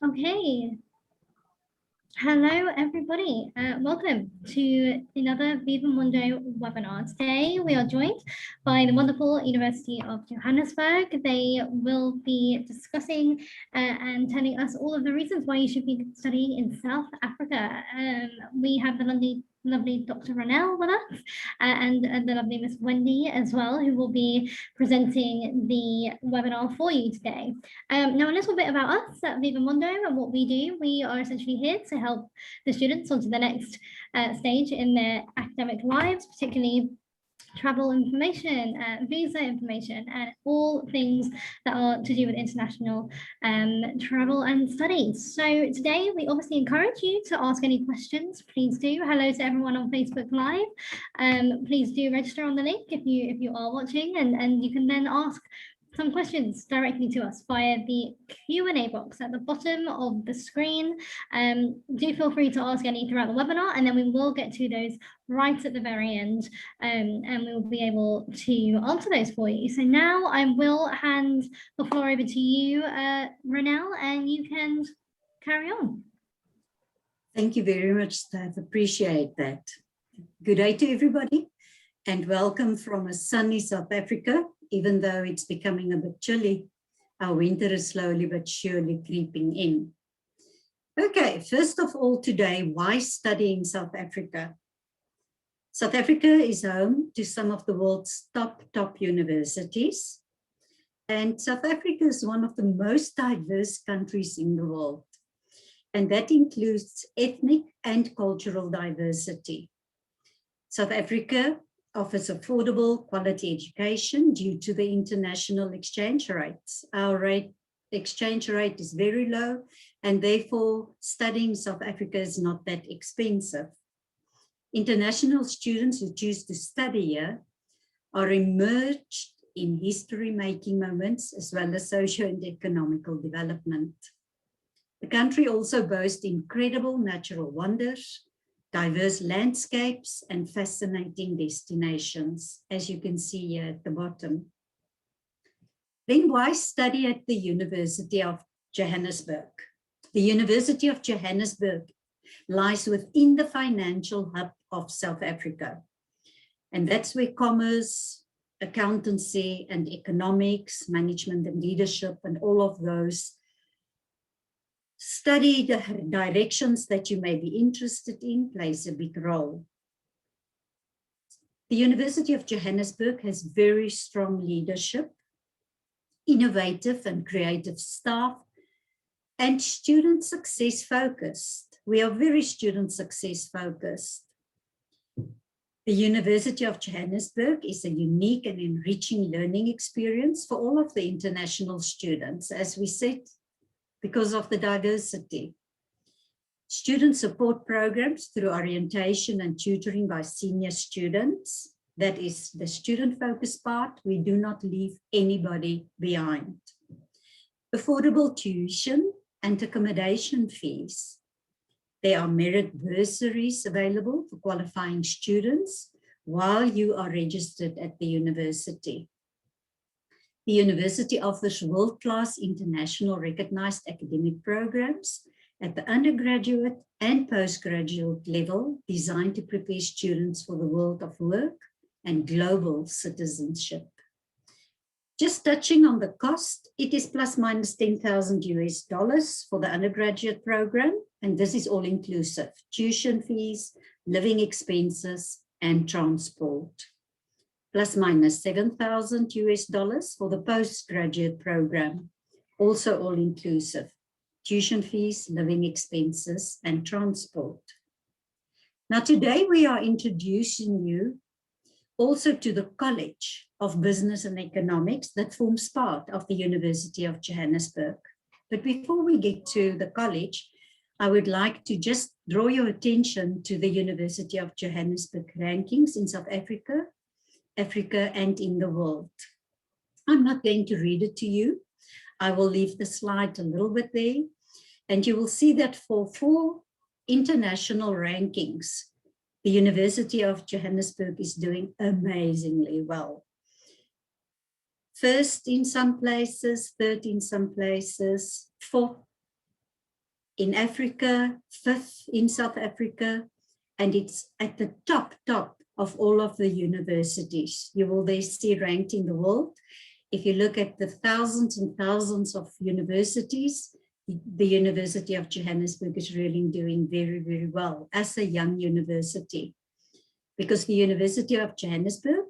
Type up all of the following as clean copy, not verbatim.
Okay. Hello, everybody. Welcome to another Viva-Mundo webinar. Today, we are joined by the wonderful University of Johannesburg. They will be discussing and telling us all of the reasons why you should be studying in South Africa. We have the lovely Dr. Ronelle with us and the lovely Miss Wendy as well, who will be presenting the webinar for you today. Now, a little bit about us at Viva-Mundo and what we do. We are essentially here to help the students onto the next stage in their academic lives, particularly travel information, visa information, and all things that are to do with international travel and studies. So today we obviously encourage you to ask any questions. Please do. Hello to everyone on Facebook Live. Please do register on the link if you are watching, and you can then ask some questions directly to us via the Q&A box at the bottom of the screen. Do feel free to ask any throughout the webinar, and then we will get to those right at the very end, and we will be able to answer those for you. So now I will hand the floor over to you, Ronelle, and you can carry on. Thank you very much, Steph. Appreciate that. Good day to everybody, and welcome from a sunny South Africa. Even though it's becoming a bit chilly, our winter is slowly but surely creeping in. Okay, first of all today, why study in South Africa? South Africa is home to some of the world's top universities. And South Africa is one of the most diverse countries in the world. And that includes ethnic and cultural diversity. South Africa offers affordable quality education due to the international exchange rates. Our exchange rate is very low, and therefore studying in South Africa is not that expensive. International students who choose to study here are immersed in history-making moments as well as socio and economical development. The country also boasts incredible natural wonders, diverse landscapes, and fascinating destinations, as you can see here at the bottom. Then why study at the University of Johannesburg? The University of Johannesburg lies within the financial hub of South Africa. And that's where commerce, accountancy, and economics, management and leadership, and all of those study the directions that you may be interested in plays a big role. The University of Johannesburg has very strong leadership, innovative and creative staff, and student success focused. We are very student success focused. The University of Johannesburg is a unique and enriching learning experience for all of the international students, as we said, because of the diversity. Student support programs through orientation and tutoring by senior students. That is the student-focused part. We do not leave anybody behind. Affordable tuition and accommodation fees. There are merit bursaries available for qualifying students while you are registered at the university. The university offers world-class international recognized academic programs at the undergraduate and postgraduate level designed to prepare students for the world of work and global citizenship. Just touching on the cost, it is plus minus $10,000 for the undergraduate program, and this is all inclusive: tuition fees, living expenses, and transport. Plus minus $7,000 for the postgraduate program, also all inclusive: tuition fees, living expenses, and transport. Now today we are introducing you also to the College of Business and Economics that forms part of the University of Johannesburg. But before we get to the college, I would like to just draw your attention to the University of Johannesburg rankings in South Africa, and in the world. I'm not going to read it to you. I will leave the slide a little bit there, and you will see that for 4 international rankings, the University of Johannesburg is doing amazingly well. First in some places, third in some places, fourth in Africa, 5th in South Africa, and it's at the top of all of the universities. You will there see ranked in the world. If you look at the thousands and thousands of universities, the University of Johannesburg is really doing very, very well as a young university, because the University of Johannesburg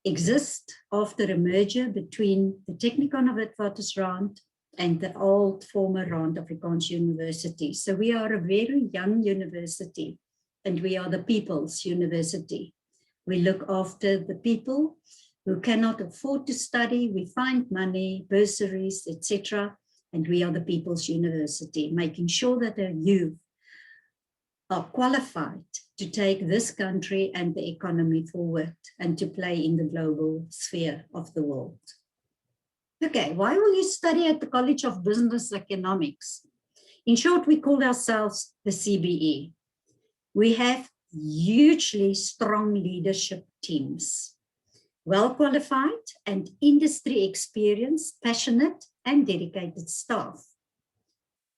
exists after a merger between the Technikon of Witwatersrand and the old former Rand Afrikaans University. So we are a very young university, and we are the people's university. We look after the people who cannot afford to study. We find money, bursaries, etc. And we are the people's university, making sure that our youth are qualified to take this country and the economy forward and to play in the global sphere of the world. Okay, why will you study at the College of Business Economics? In short, we call ourselves the CBE. We have hugely strong leadership teams, well qualified and industry experienced, passionate and dedicated staff.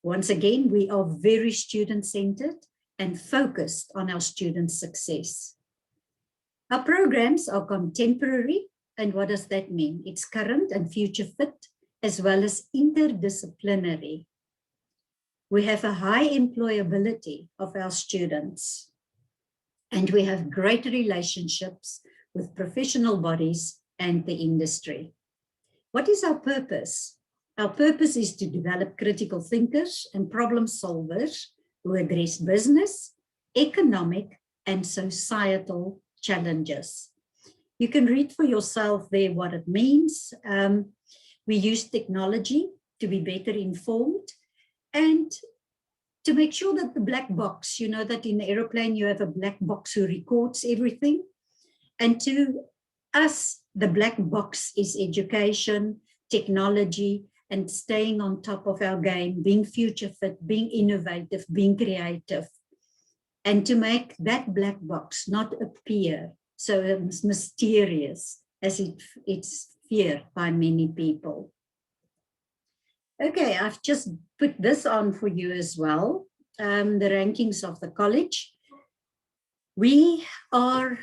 Once again, we are very student-centered and focused on our students' success. Our programs are contemporary, and what does that mean? It's current and future fit, as well as interdisciplinary. We have a high employability of our students, and we have great relationships with professional bodies and the industry. What is our purpose? Our purpose is to develop critical thinkers and problem solvers who address business, economic, and societal challenges. You can read for yourself there what it means. We use technology to be better informed and to make sure that the black box, you know that in the aeroplane you have a black box who records everything. And to us, the black box is education, technology, and staying on top of our game, being future fit, being innovative, being creative, and to make that black box not appear so mysterious as it's feared by many people. Okay, I've just put this on for you as well, the rankings of the college. We are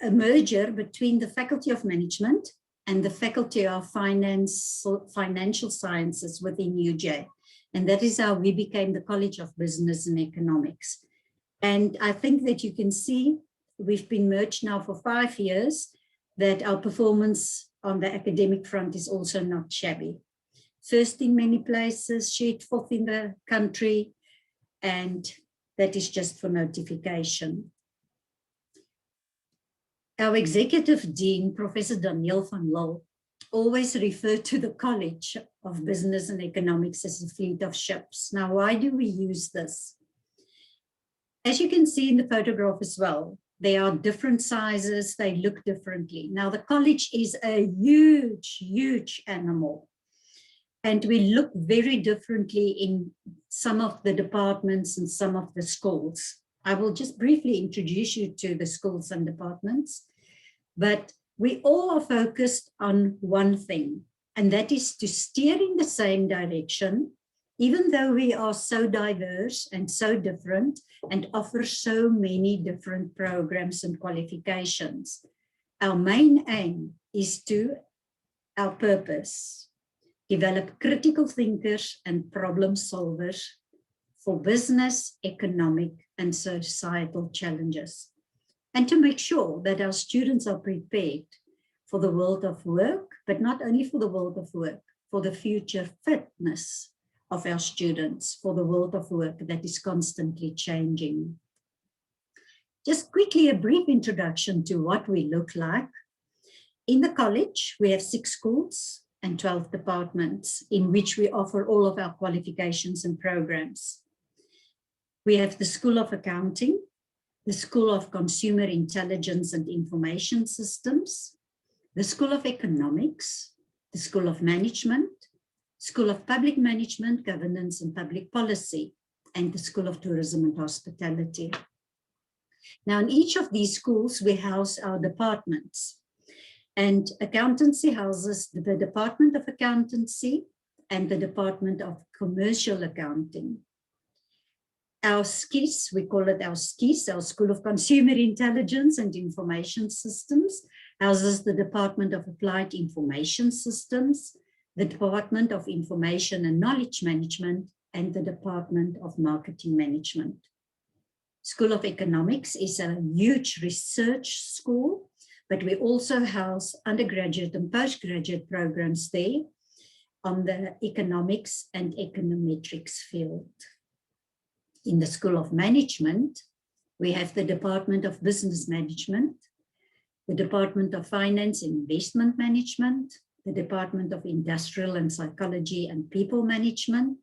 a merger between the Faculty of Management and the Faculty of Financial Sciences within UJ. And that is how we became the College of Business and Economics. And I think that you can see we've been merged now for 5 years, that our performance on the academic front is also not shabby. First in many places, shared fourth in the country, and that is just for notification. Our executive dean, Professor Daniel van Lille, always referred to the College of Business and Economics as a fleet of ships. Now, why do we use this? As you can see in the photograph as well, they are different sizes, they look differently. Now, the college is a huge, huge animal. And we look very differently in some of the departments and some of the schools. I will just briefly introduce you to the schools and departments, but we all are focused on one thing, and that is to steer in the same direction, even though we are so diverse and so different and offer so many different programs and qualifications. Our main aim is to our purpose, develop critical thinkers and problem solvers for business, economic, and societal challenges, and to make sure that our students are prepared for the world of work, but not only for the world of work, for the future fitness of our students for the world of work that is constantly changing. Just quickly, a brief introduction to what we look like. In the college, we have 6 schools and 12 departments in which we offer all of our qualifications and programs. We have the School of Accounting, the School of Consumer Intelligence and Information Systems, the School of Economics, the School of Management, School of Public Management, Governance and Public Policy, and the School of Tourism and Hospitality. Now, in each of these schools, we house our departments. And accountancy houses the Department of Accountancy, and the Department of Commercial Accounting. Our SCIS, we call it our SCIS, our School of Consumer Intelligence and Information Systems, houses the Department of Applied Information Systems, the Department of Information and Knowledge Management, and the Department of Marketing Management. School of Economics is a huge research school, but we also house undergraduate and postgraduate programs there on the economics and econometrics field. In the School of Management, we have the Department of Business Management, the Department of Finance and Investment Management, the Department of Industrial and Psychology and People Management,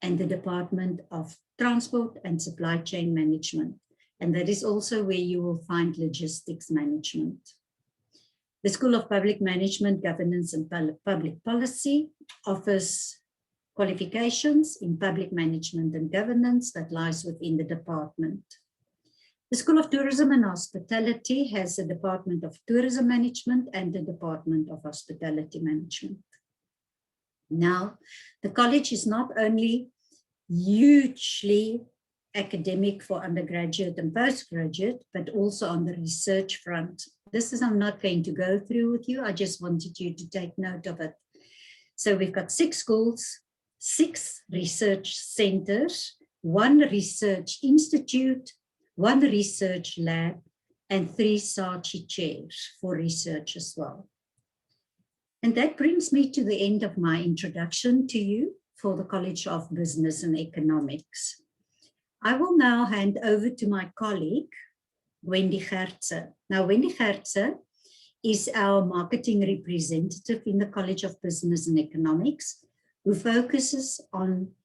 and the Department of Transport and Supply Chain Management. And that is also where you will find Logistics Management. The School of Public Management, Governance and Public Policy offers qualifications in public management and governance that lies within the department. The School of Tourism and Hospitality has a Department of Tourism Management and the Department of Hospitality Management. Now, the college is not only hugely academic for undergraduate and postgraduate, but also on the research front. This is I'm not going to go through with you. I just wanted you to take note of it. So we've got 6 schools, 6 research centers, 1 research institute, 1 research lab, and 3 Saatchi chairs for research as well. And that brings me to the end of my introduction to you for the College of Business and Economics. I will now hand over to my colleague, Wendy Gertze. Now, Wendy Gertze is our marketing representative in the College of Business and Economics, who focuses on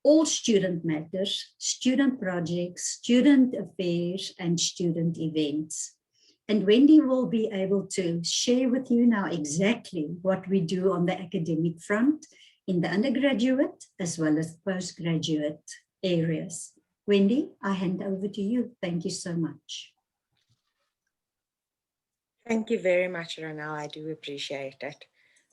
all student matters, student projects, student affairs, and student events. And Wendy will be able to share with you now exactly what we do on the academic front in the undergraduate as well as postgraduate areas. Wendy, I hand over to you. Thank you so much. Thank you very much, Ronelle. I do appreciate it.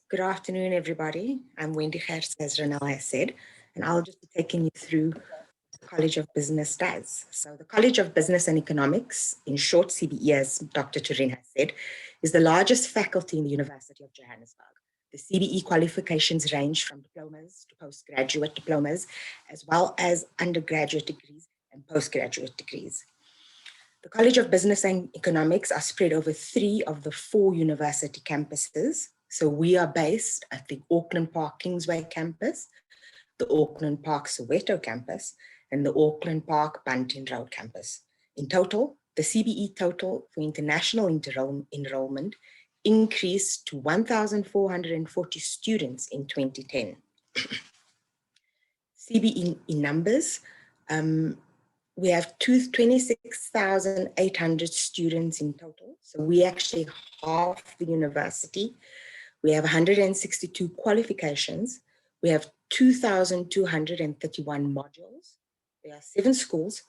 Good afternoon, everybody. I'm Wendy Gertze, as Ronelle has said, and I'll just be taking you through the College of Business does. So the College of Business and Economics, in short CBE, as Dr. Turin has said, is the largest faculty in the University of Johannesburg. The CBE qualifications range from diplomas to postgraduate diplomas, as well as undergraduate degrees and postgraduate degrees. The College of Business and Economics are spread over 3 of the 4 university campuses. So we are based at the Auckland Park Kingsway campus, the Auckland Park Soweto campus, and the Auckland Park Bunting Road campus. In total, the CBE total for international enrollment increased to 1,440 students in 2010. CBE in numbers, we have 26,800 students in total. So we actually half the university. We have 162 qualifications. We have 2,231 modules. There are 7 schools,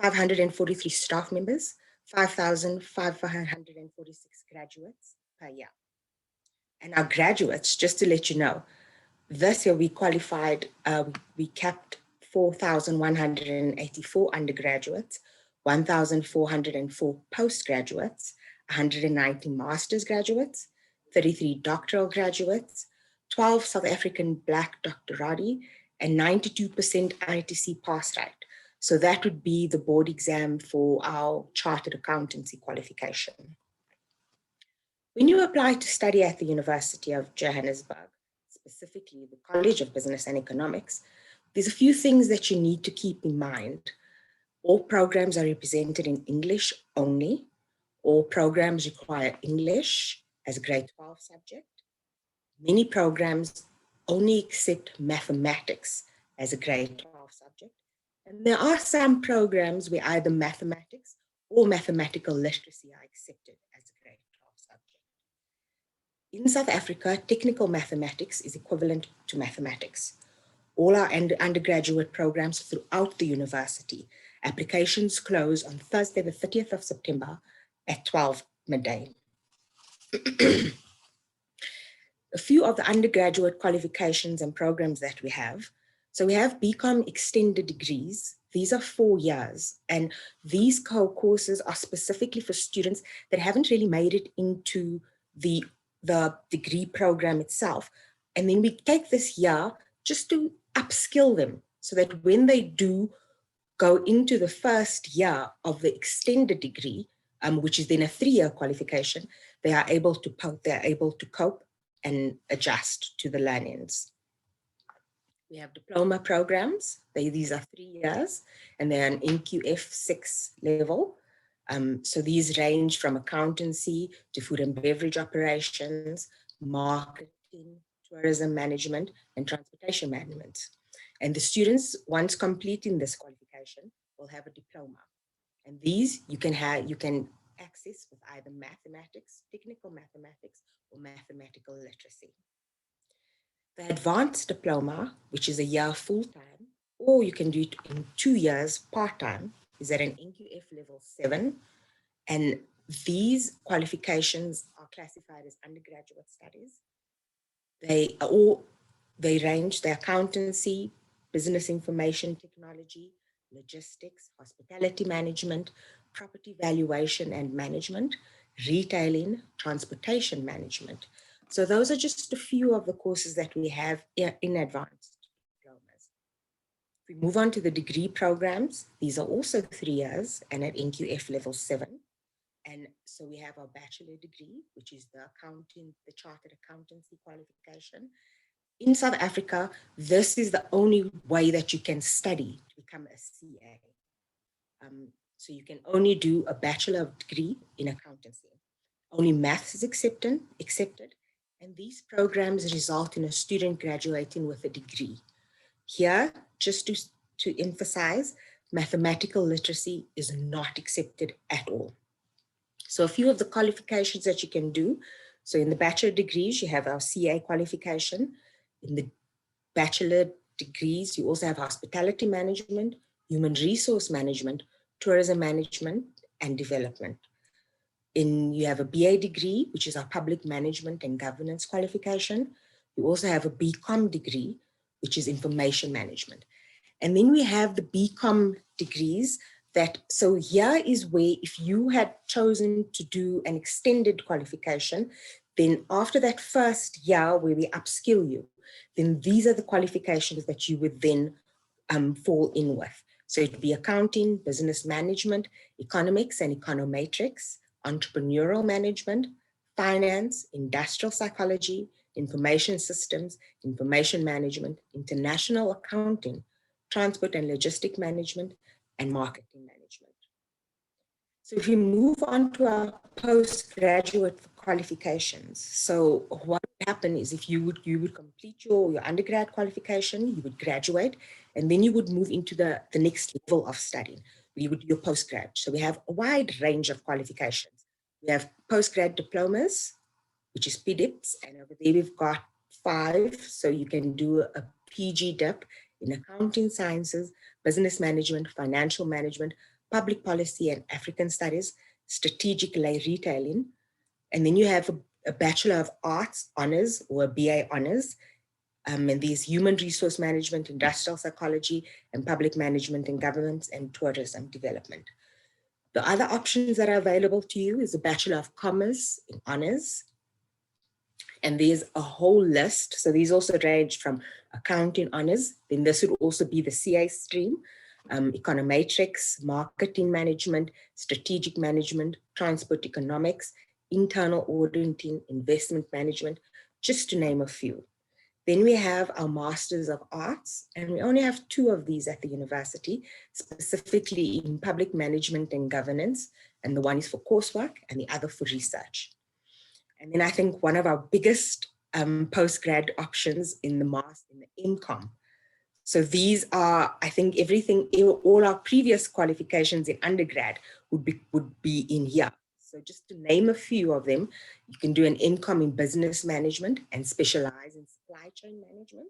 543 staff members, 5,546 graduates per year. And our graduates, just to let you know, this year we qualified, we capped 4,184 undergraduates, 1,404 postgraduates, 190 master's graduates, 33 doctoral graduates, 12 South African Black doctorati, and 92% ITC pass rate. So that would be the board exam for our chartered accountancy qualification. When you apply to study at the University of Johannesburg, specifically the College of Business and Economics, there's a few things that you need to keep in mind. All programs are represented in English only. All programs require English as a grade 12 subject. Many programs only accept mathematics as a grade 12 subject. And there are some programs where either mathematics or mathematical literacy are accepted as a grade 12 subject. In South Africa, technical mathematics is equivalent to mathematics. All our undergraduate programs throughout the university, applications close on Thursday, the 30th of September at 12 midday. a few of the undergraduate qualifications and programs that we have. So we have BCom extended degrees. These are 4 years, and these courses are specifically for students that haven't really made it into the degree program itself. And then we take this year just to upskill them so that when they do go into the first year of the extended degree, which is then a 3-year qualification, they are able to cope and adjust to the learnings. We have diploma programs. These are 3 years, and they're an NQF 6 level. So these range from accountancy to food and beverage operations, marketing, tourism management, and transportation management. And the students, once completing this qualification, will have a diploma. And these you can access with either mathematics, technical mathematics, or mathematical literacy. The advanced diploma, which is a year full-time, or you can do it in 2 years part-time, is at an NQF level 7. And these qualifications are classified as undergraduate studies. They range the accountancy, business information technology, logistics, hospitality management, property valuation and management, retailing, transportation management. So those are just a few of the courses that we have in advanced diplomas. If we move on to the degree programs, these are also 3 years and at NQF level 7. And so we have our bachelor degree, which is the chartered accountancy qualification. In South Africa, this is the only way that you can study to become a CA. So you can only do a bachelor degree in accountancy. Only maths is accepted, and these programs result in a student graduating with a degree. Here, just to emphasize, mathematical literacy is not accepted at all. So a few of the qualifications that you can do. So in the bachelor degrees, you have our CA qualification. In the bachelor degrees, you also have hospitality management, human resource management, tourism management, and development. You have a BA degree, which is our public management and governance qualification. You also have a BCom degree, which is information management. And then we have the BCom degrees so here is where if you had chosen to do an extended qualification, then after that first year where we upskill you, then these are the qualifications that you would then fall in with. So it'd be accounting, business management, economics and econometrics, entrepreneurial management, finance, industrial psychology, information systems, information management, international accounting, transport and logistic management, and marketing management. So if we move on to our postgraduate qualifications, so what would happen is if you would complete your undergrad qualification, you would graduate, and then you would move into the next level of study. You would do your postgrad. So we have a wide range of qualifications. We have postgrad diplomas, which is PDIPs, and over there we've got 5. So you can do a PG dip in accounting sciences, business management, financial management, public policy and African studies, strategic retailing. And then you have a Bachelor of Arts honors or a BA honors. And these human resource management, industrial psychology, and public management and governance and tourism development. The other options that are available to you is a Bachelor of Commerce in honors. And there's a whole list. So these also range from accounting honors. Then this would also be the CA stream, econometrics, marketing management, strategic management, transport economics, internal auditing, investment management, just to name a few. Then we have our Masters of Arts, and we only have 2 of these at the university, specifically in public management and governance. And the one is for coursework and the other for research. And then I think one of our biggest postgrad options in the MCom. So these are, I think all our previous qualifications in undergrad would be in here. So just to name a few of them, you can do an MCom in business management and specialize in supply chain management.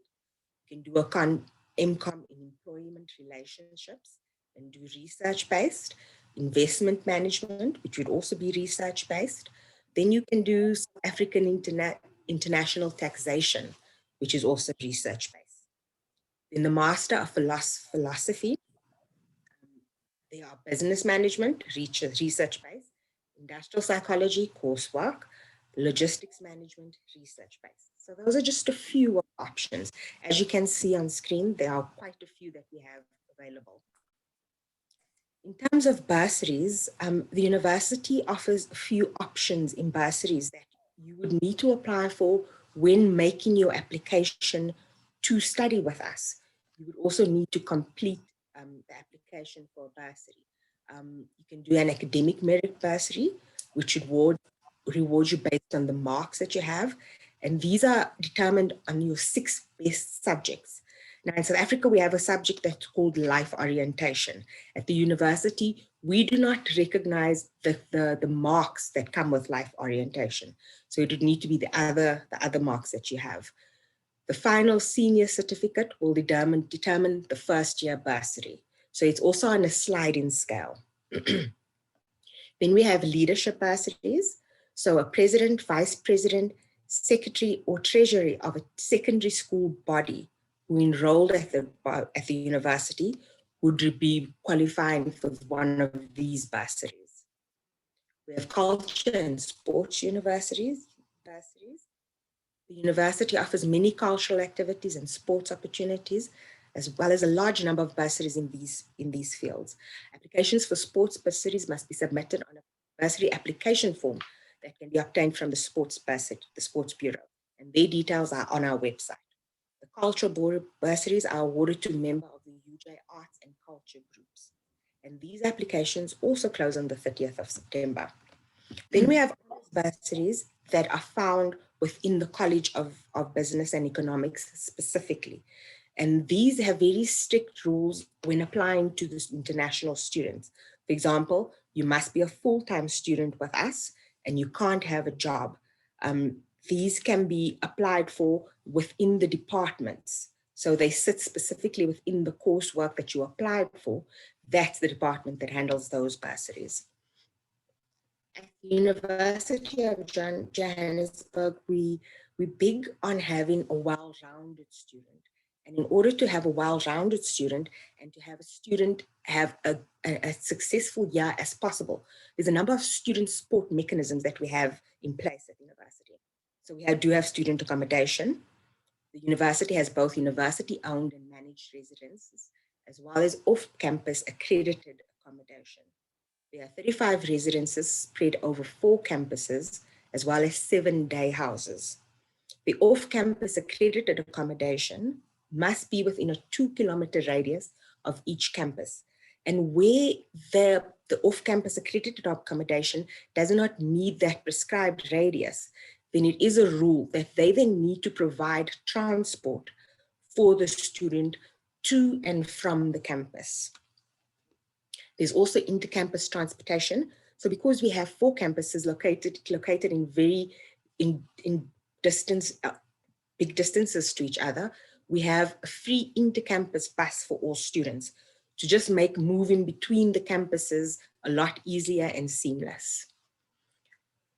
You can do a MCom in employment relationships and do research-based, investment management, which would also be research-based. Then you can do African international taxation, which is also research-based. In the Master of Philosophy, there are business management, research-based, industrial psychology, coursework, logistics management, research-based. So those are just a few options. As you can see on screen, there are quite a few that we have available. In terms of bursaries, the university offers a few options in bursaries that you would need to apply for when making your application to study with us. You would also need to complete the application for a bursary. You can do an academic merit bursary, which would reward you based on the marks that you have. And these are determined on your 6 best subjects. Now, in South Africa, we have a subject that's called life orientation. At the university, we do not recognize the marks that come with life orientation. So it would need to be the other marks that you have. The final senior certificate will determine the first year bursary. So it's also on a sliding scale. Then we have leadership bursaries. So a president, vice president, secretary, or treasury of a secondary school body who enrolled at the university would be qualifying for one of these bursaries. We have culture and sports bursaries. The university offers many cultural activities and sports opportunities, as well as a large number of bursaries in these fields. Applications for sports bursaries must be submitted on a bursary application form that can be obtained from the Sports Bureau, and their details are on our website. The cultural bursaries are awarded to members of the UJ Arts and Culture groups, and these applications also close on the 30th of September. Then we have bursaries that are found within the College of Business and Economics specifically. And these have very strict rules when applying to the international students. For example, you must be a full-time student with us and you can't have a job. These can be applied for within the departments. So they sit specifically within the coursework that you applied for. That's the department that handles those bursaries. At the University of Johannesburg, we're big on having a well-rounded student. And in order to have a well-rounded student and to have a student have a successful year as possible, there's a number of student support mechanisms that we have in place at the university. So we do have student accommodation. The university has both university-owned and managed residences, as well as off-campus accredited accommodation. There are 35 residences spread over 4 campuses, as well as 7 day houses. The off-campus accredited accommodation must be within a 2-kilometer radius of each campus. And where the off-campus accredited accommodation does not meet that prescribed radius, then it is a rule that they then need to provide transport for the student to and from the campus. There's also inter-campus transportation. So because we have 4 campuses located in big distances to each other, we have a free inter-campus bus for all students to just make moving between the campuses a lot easier and seamless.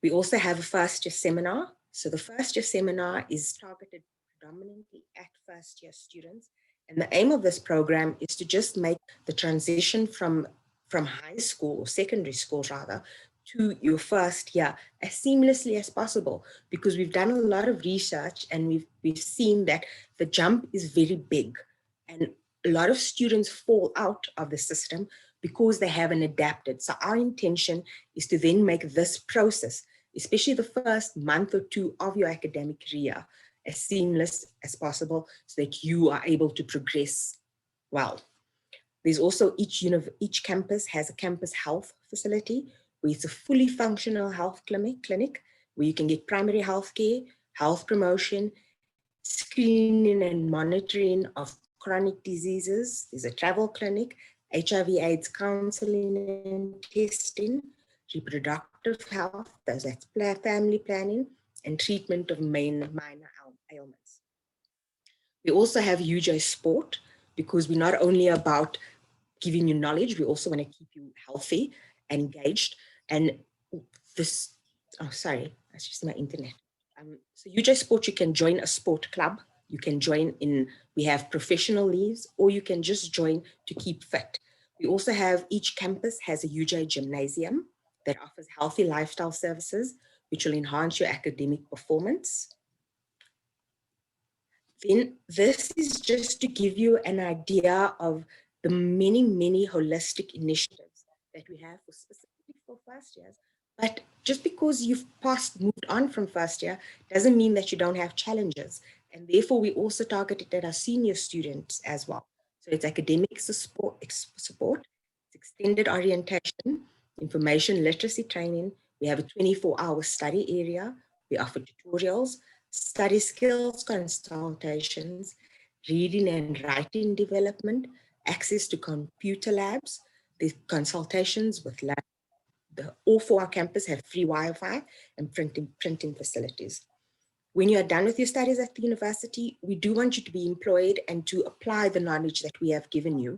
We also have a first-year seminar. So the first-year seminar is targeted predominantly at first-year students. And the aim of this program is to just make the transition from high school or secondary school rather to your first year as seamlessly as possible, because we've done a lot of research and we've seen that the jump is very big and a lot of students fall out of the system because they haven't adapted. So our intention is to then make this process, especially the first month or 2 of your academic year, as seamless as possible so that you are able to progress well. There's also each campus has a campus health facility where it's a fully functional health clinic where you can get primary health care, health promotion, screening and monitoring of chronic diseases. There's a travel clinic, HIV/AIDS counseling and testing, reproductive health, that's family planning, and treatment of minor ailments. We also have UJ Sport, because we're not only about giving you knowledge, we also want to keep you healthy and engaged. And this, oh, sorry, that's just my internet. So UJ Sport, you can join a sport club, you can join in, we have professional leagues, or you can just join to keep fit. We also have, each campus has a UJ gymnasium that offers healthy lifestyle services, which will enhance your academic performance. Then this is just to give you an idea of the many, many holistic initiatives that we have for specifically for first years. But just because you've moved on from first year, doesn't mean that you don't have challenges. And therefore, we also targeted at our senior students as well. So it's academic support, it's extended orientation, information literacy training. We have a 24-hour study area. We offer tutorials, study skills consultations, reading and writing development, access to computer labs, the consultations with labs. All 4 our campus have free Wi-Fi and printing facilities. When you are done with your studies at the university, we do want you to be employed and to apply the knowledge that we have given you.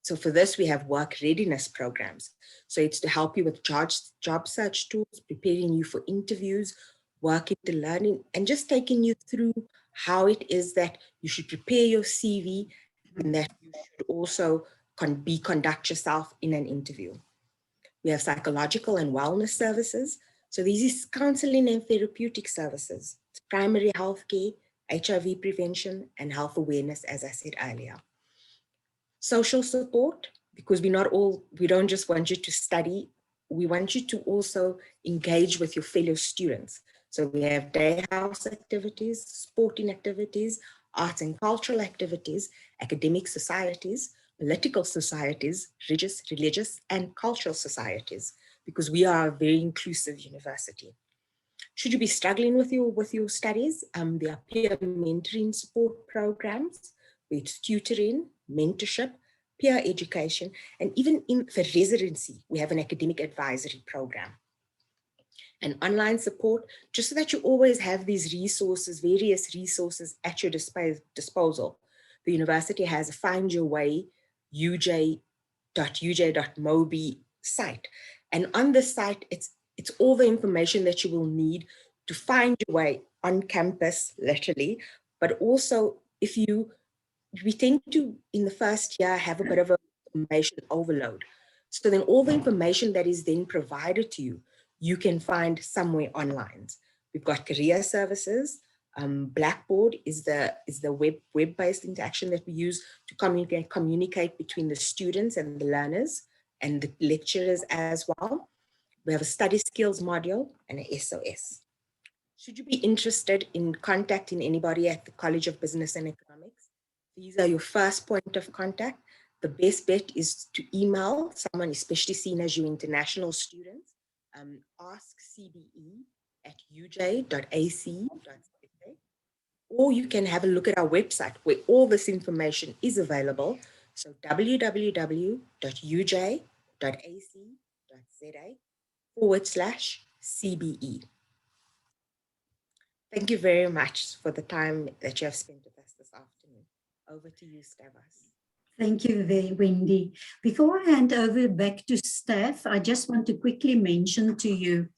So for this, we have work readiness programs. So it's to help you with job search tools, preparing you for interviews, working to learning, and just taking you through how it is that you should prepare your CV and that you should also conduct yourself in an interview. We have psychological and wellness services. So these is counseling and therapeutic services, it's primary health care, HIV prevention, and health awareness, as I said earlier. Social support, because we don't just want you to study, we want you to also engage with your fellow students. So we have day house activities, sporting activities, arts and cultural activities, academic societies, political societies, religious and cultural societies, because we are a very inclusive university. Should you be struggling with your studies, there are peer mentoring support programs, with tutoring, mentorship, peer education, and even for residency, we have an academic advisory program. And online support, just so that you always have these resources, various resources at your disposal. The university has a Find Your Way uj.mobi site. And on this site, it's all the information that you will need to find your way on campus, literally, but also we tend to, in the first year, have a bit of information overload. So then all the information that is then provided to you, you can find somewhere online. We've got career services. Blackboard is the web-based interaction that we use to communicate between the students and the learners and the lecturers as well. We have a study skills module and an SOS. Should you be interested in contacting anybody at the College of Business and Economics, these are your first point of contact. The best bet is to email someone, especially seen as you international students, askcbe@uj.ac.za, or you can have a look at our website where all this information is available. So www.uj.ac.za/CBE. Thank you very much for the time that you have spent with us this afternoon. Over to you, Stavros. Thank you, Wendy. Before I hand over back to staff, I just want to quickly mention to you,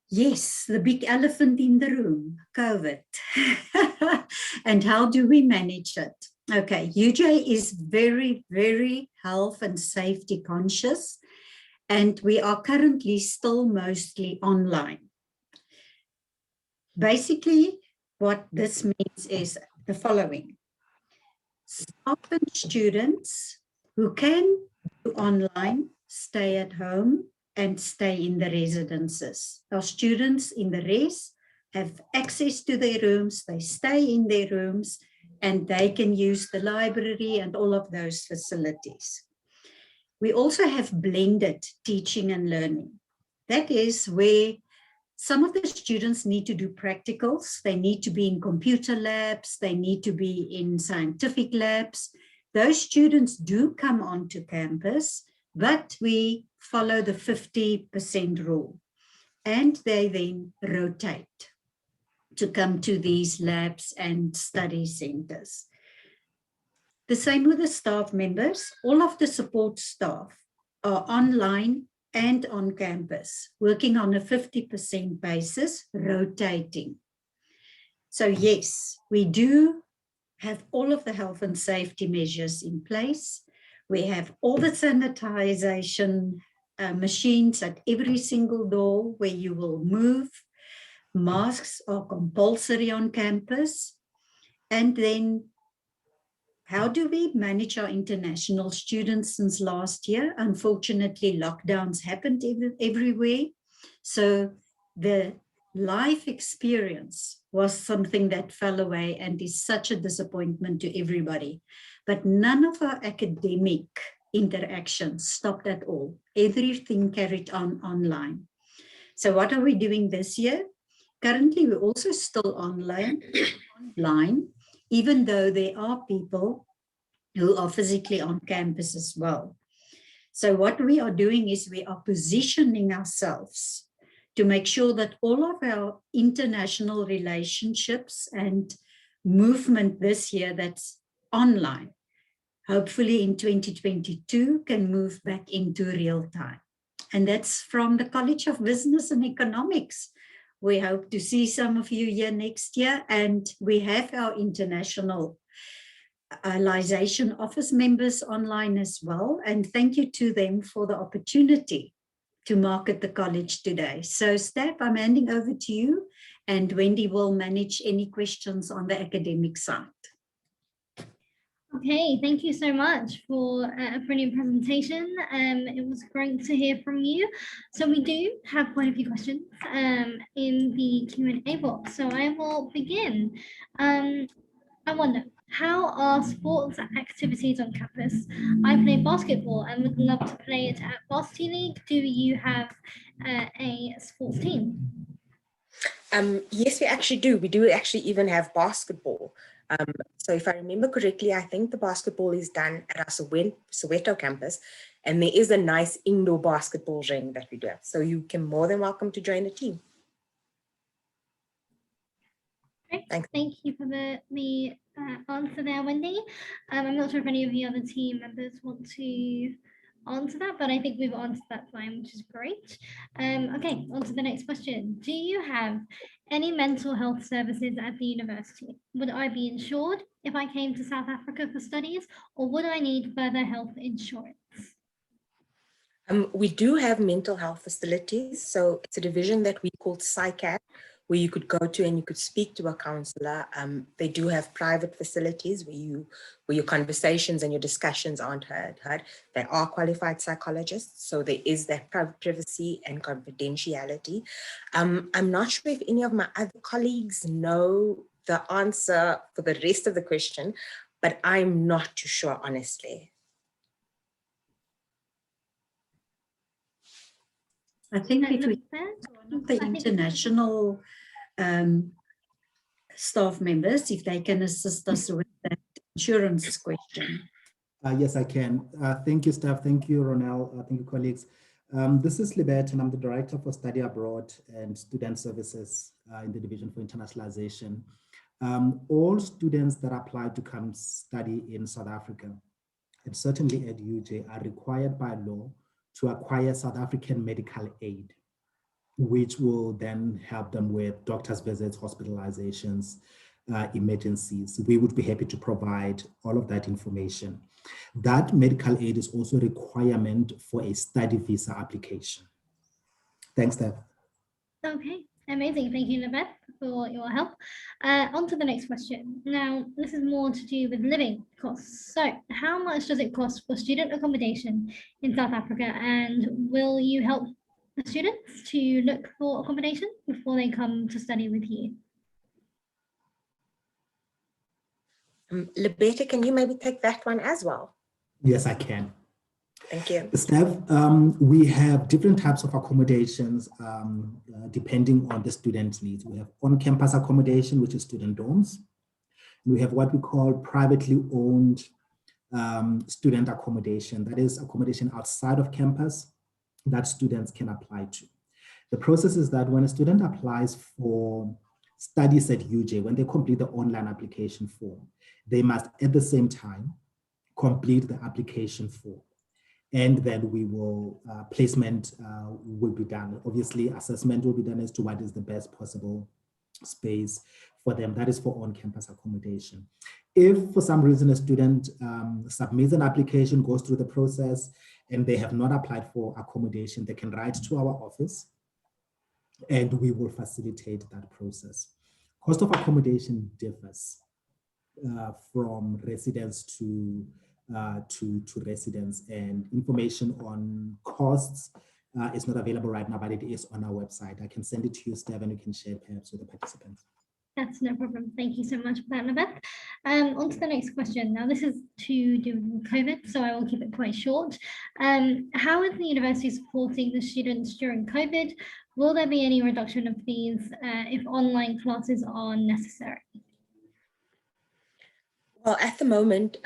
yes, the big elephant in the room, COVID. And how do we manage it? Okay, UJ is very, very health and safety conscious, and we are currently still mostly online. Basically, what this means is the following. Staff and students who can do online, stay at home, and stay in the residences. Our students in the res have access to their rooms, they stay in their rooms, and they can use the library and all of those facilities. We also have blended teaching and learning. That is where some of the students need to do practicals. They need to be in computer labs. They need to be in scientific labs. Those students do come onto campus, but we follow the 50% rule. And they then rotate to come to these labs and study centers. The same with the staff members. All of the support staff are online and on campus, working on a 50% basis, rotating. So yes, we do have all of the health and safety measures in place. We have all the sanitization machines at every single door where you will move. Masks are compulsory on campus. And then how do we manage our international students since last year? Unfortunately, lockdowns happened everywhere. So the life experience was something that fell away and is such a disappointment to everybody. But none of our academic interactions stopped at all. Everything carried on online. So what are we doing this year? Currently, we're also still online, even though there are people who are physically on campus as well. So what we are doing is we are positioning ourselves to make sure that all of our international relationships and movement this year that's online, hopefully in 2022 can move back into real time. And that's from the College of Business and Economics. We hope to see some of you here next year, and we have our internationalization office members online as well. And thank you to them for the opportunity to market the college today. So Steph, I'm handing over to you, and Wendy will manage any questions on the academic side. Okay, thank you so much for a brilliant presentation. It was great to hear from you. So we do have quite a few questions in the Q&A box. So I will begin. I wonder, how are sports activities on campus? I play basketball and would love to play it at Varsity League. Do you have a sports team? Yes, we actually do. We do actually even have basketball. So if I remember correctly, I think the basketball is done at our Soweto campus, and there is a nice indoor basketball ring that we do have. So you can more than welcome to join the team. Great. Thanks. Thank you for the answer there, Wendy. I'm not sure if any of the other team members want to answer that, but I think we've answered that fine, which is great. Okay, on to the next question. Do you have any mental health services at the university? Would I be insured if I came to South Africa for studies, or would I need further health insurance? We do have mental health facilities. So it's a division that we call PsyCat, where you could go to and you could speak to a counselor. They do have private facilities where your conversations and your discussions aren't heard. They are qualified psychologists, so there is that privacy and confidentiality. I'm not sure if any of my other colleagues know the answer for the rest of the question, but I'm not too sure, honestly. I think if we the international staff members, if they can assist us with that insurance question. Yes, I can. Thank you, staff. Thank you, Ronelle. Thank you, colleagues. This is Libet, and I'm the Director for Study Abroad and Student Services in the Division for Internationalization. All students that apply to come study in South Africa, and certainly at UJ, are required by law to acquire South African medical aid, which will then help them with doctor's visits, hospitalizations, emergencies. We would be happy to provide all of that information. That medical aid is also a requirement for a study visa application. Thanks, Steph. Okay, amazing. Thank you, Libet, for your help. On to the next question. Now, this is more to do with living costs. So how much does it cost for student accommodation in South Africa, and will you help the students to look for accommodation before they come to study with you? Libeta, can you maybe take that one as well? Yes, I can. Thank you. Steph, we have different types of accommodations depending on the student's needs. We have on-campus accommodation, which is student dorms. We have what we call privately owned student accommodation. That is accommodation outside of campus that students can apply to. The process is that when a student applies for studies at UJ, when they complete the online application form, they must at the same time complete the application form. and then we will, placement will be done. Obviously, assessment will be done as to what is the best possible space for them. That is for on-campus accommodation. If for some reason a student submits an application, goes through the process, and they have not applied for accommodation, they can write to our office and we will facilitate that process. Cost of accommodation differs from residence to residence, and information on costs is not available right now, but it is on our website. I can send it to you, Steph, and you can share perhaps with the participants. That's no problem. Thank you so much for that, Nabeth. On to the next question. Now, this is to do with COVID, so I will keep it quite short. How is the university supporting the students during COVID? Will there be any reduction of fees if online classes are necessary? Well, at the moment,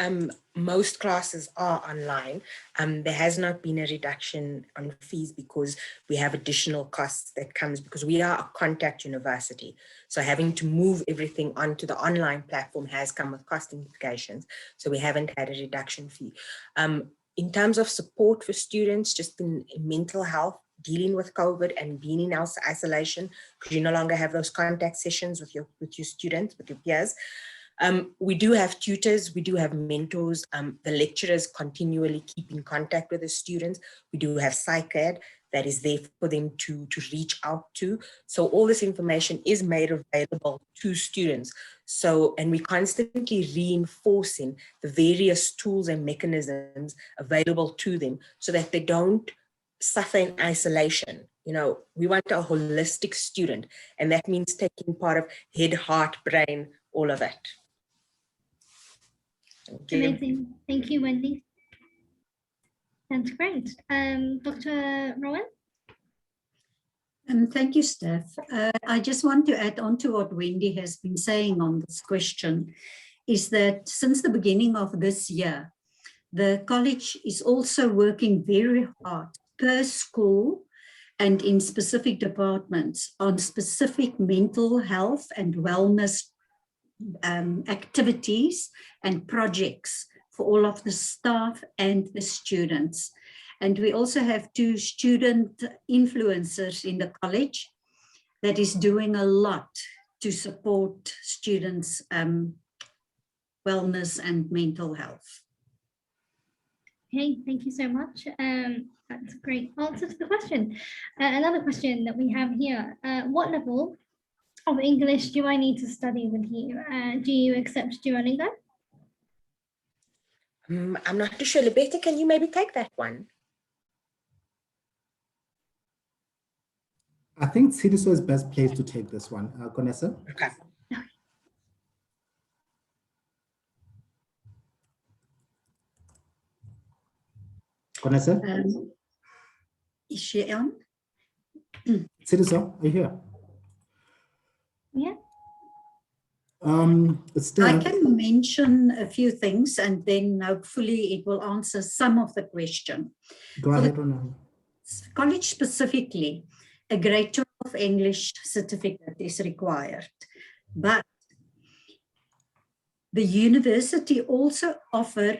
most classes are online. There has not been a reduction on fees because we have additional costs that comes because we are a contact university. So having to move everything onto the online platform has come with cost implications. So we haven't had a reduction fee. In terms of support for students, just in mental health, dealing with COVID and being in isolation, because you no longer have those contact sessions with your students, with your peers. We do have tutors, we do have mentors, the lecturers continually keep in contact with the students. We do have psych ed that is there for them to reach out to. So all this information is made available to students. So, and we're constantly reinforcing the various tools and mechanisms available to them so that they don't suffer in isolation. You know, we want a holistic student, and that means taking part of head, heart, brain, all of it. Amazing. Thank you, Wendy. That's great. Dr. Rowan? Thank you, Steph. I just want to add on to what Wendy has been saying on this question, is that since the beginning of this year, the college is also working very hard per school and in specific departments on specific mental health and wellness activities and projects for all of the staff and the students. And we also have 2 student influencers in the college that is doing a lot to support students' wellness and mental health. Okay, thank you so much. That's a great answer to the question. Another question that we have here, what level of English do I need to study with you? Do you accept Duolingo? I'm not too sure. Libeta, can you maybe take that one? I think Sidiso is best placed to take this one. Konessa? Okay. Konessa? Is she on? Sidiso, are you here? Yeah. I can mention a few things and then hopefully it will answer some of the question. Go ahead, Ronald. College specifically, a grade 12 English certificate is required, but the university also offers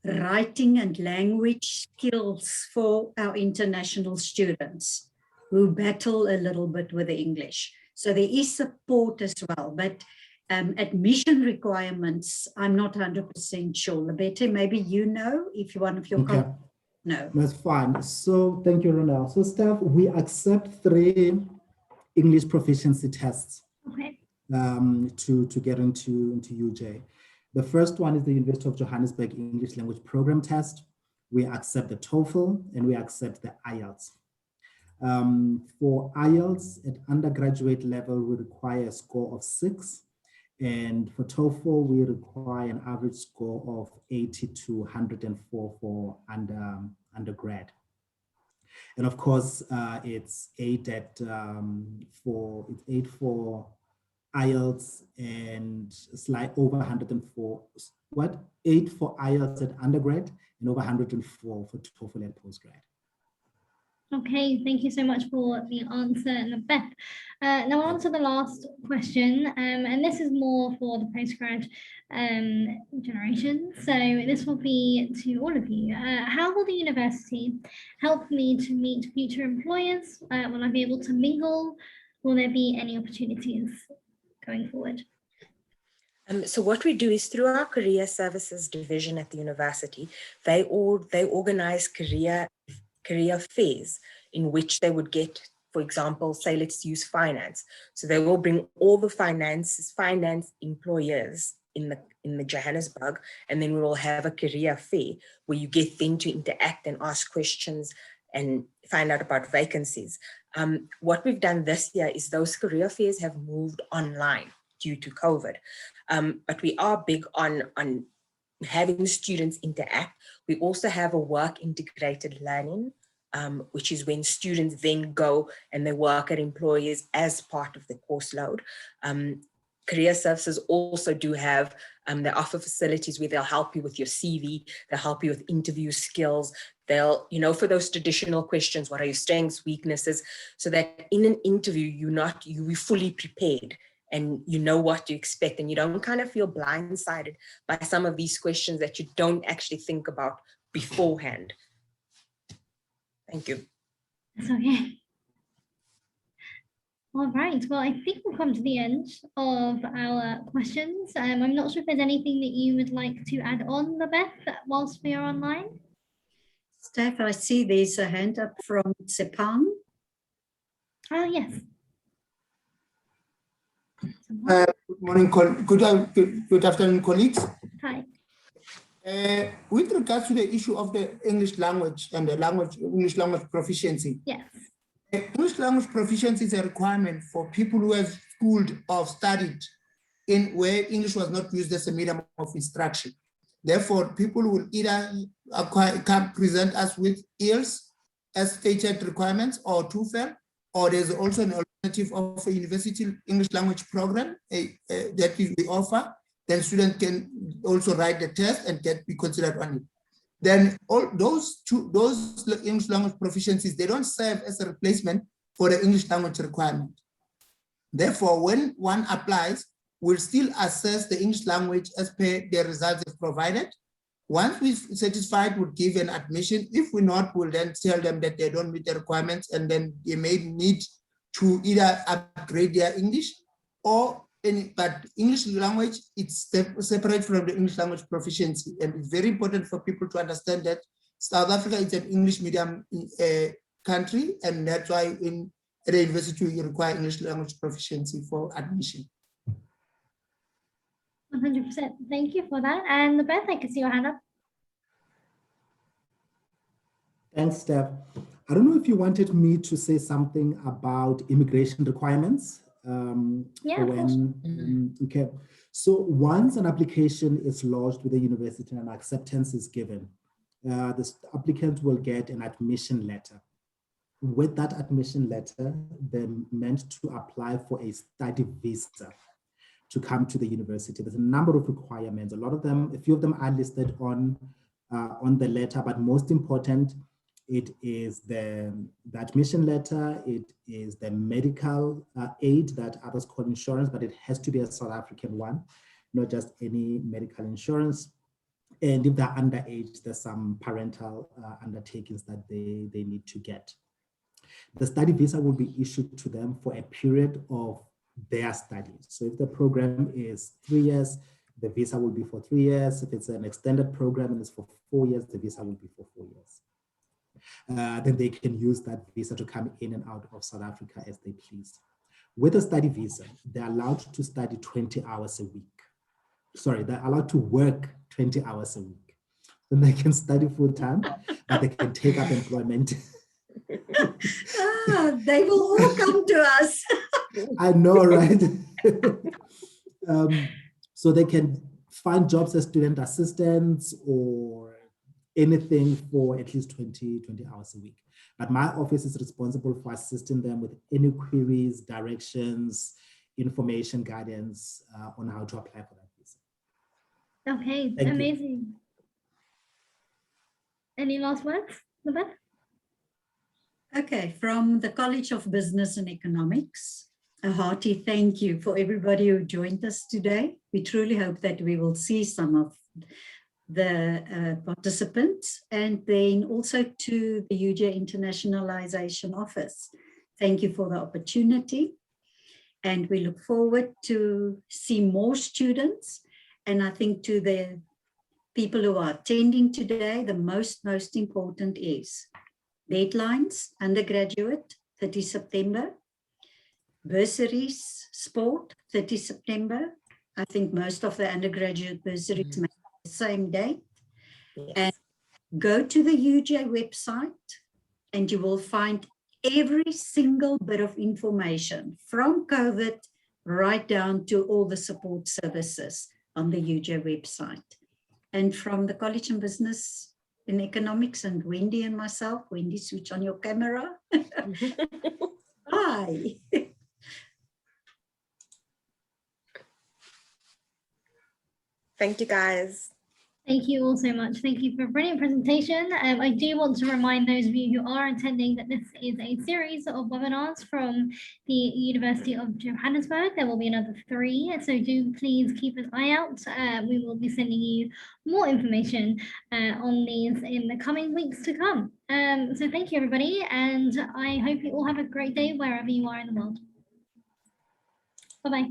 writing and language skills for our international students who battle a little bit with the English. So there is support as well, but admission requirements, I'm not 100% sure. Libeta, maybe you know if one of your colleagues. No. That's fine. So thank you, Ronald. So staff, we accept 3 English proficiency tests to get into UJ. The first one is the University of Johannesburg English Language Program test. We accept the TOEFL and we accept the IELTS. For IELTS at undergraduate level, we require a score of 6. And for TOEFL, we require an average score of 80 to 104 for undergrad. And of course, it's 8 for IELTS and slight over 104. 8 for IELTS at undergrad and over 104 for TOEFL at postgrad. Okay, thank you so much for the answer, Beth. Now on to the last question, and this is more for the postgrad generation. So this will be to all of you. How will the university help me to meet future employers? Will I be able to mingle? Will there be any opportunities going forward? So what we do is through our career services division at the university, they organize career fairs in which they would get, for example, say, let's use finance. So they will bring all the finance employers in the Johannesburg, and then we will have a career fair where you get them to interact and ask questions and find out about vacancies. What we've done this year is those career fairs have moved online due to COVID. But we are big on having students interact. We also have a work integrated learning, which is when students then go and they work at employers as part of the course load. Career services also do have, they offer facilities where they'll help you with your CV, they'll help you with interview skills, they'll, for those traditional questions, what are your strengths, weaknesses, so that in an interview, you're fully prepared and you know what to expect, and you don't kind of feel blindsided by some of these questions that you don't actually think about beforehand. Thank you. That's okay. All right, well, I think we've come to the end of our questions. I'm not sure if there's anything that you would like to add on, Beth, whilst we are online. Steph, I see there's a hand up from Sepang. Oh, yes. Good morning, good afternoon, colleagues. Hi. With regards to the issue of the English language and the English language proficiency. Yes. English language proficiency is a requirement for people who have schooled or studied in where English was not used as a medium of instruction. Therefore, people will either present us with IELTS as stated requirements or TOEFL, or there's also an alternative of a university English language program that we offer. Then students can also write the test and be considered on it. Then all those English language proficiencies, they don't serve as a replacement for the English language requirement. Therefore, when one applies, we'll still assess the English language as per the results they've provided. Once we're satisfied, we'll give an admission. If we're not, we'll then tell them that they don't meet the requirements, and then they may need to either upgrade their English or but English language, it's separate from the English language proficiency. And it's very important for people to understand that South Africa is an English medium country, and that's why at the university you require English language proficiency for admission. 100%. Thank you for that. And Beth, I can see your hand up. Thanks, Steph. I don't know if you wanted me to say something about immigration requirements. Yeah, okay. So once an application is lodged with the university and acceptance is given, the applicant will get an admission letter. With that admission letter, they're meant to apply for a study visa to come to the university. There's a number of requirements. A few of them are listed on the letter, but most important, it is the admission letter, it is the medical aid that others call insurance, but it has to be a South African one, not just any medical insurance. And if they're underage, there's some parental undertakings that they need to get. The study visa will be issued to them for a period of their studies. So if the program is 3 years, the visa will be for 3 years. If it's an extended program and it's for 4 years, the visa will be for 4 years. Then they can use that visa to come in and out of South Africa as they please. With a study visa, they're allowed to study 20 hours a week. Sorry, they're allowed to work 20 hours a week. Then they can study full time, but they can take up employment. They will all come to us. I know, right? So they can find jobs as student assistants or anything for at least 20 hours a week. But my office is responsible for assisting them with any queries, directions, information, guidance on how to apply for that visa. Okay, Thank amazing. you. Any last words, Beth? Okay, from the College of Business and Economics, a hearty thank you for everybody who joined us today. We truly hope that we will see some of the participants, and then also to the UJ Internationalization Office. Thank you for the opportunity, and we look forward to see more students. And I think to the people who are attending today, the most important is deadlines, undergraduate, 30 September, bursaries, sport, 30 September. I think most of the undergraduate bursaries make the same date. Yes. And go to the UJ website and you will find every single bit of information from COVID right down to all the support services on the UJ website. And from the College of Business in Economics and Wendy and myself, Wendy, switch on your camera. Hi. Thank you, guys. Thank you all so much. Thank you for a brilliant presentation. I do want to remind those of you who are attending that this is a series of webinars from the University of Johannesburg. There will be another 3, so do please keep an eye out. We will be sending you more information on these in the coming weeks to come. So thank you, everybody, and I hope you all have a great day wherever you are in the world. Bye-bye.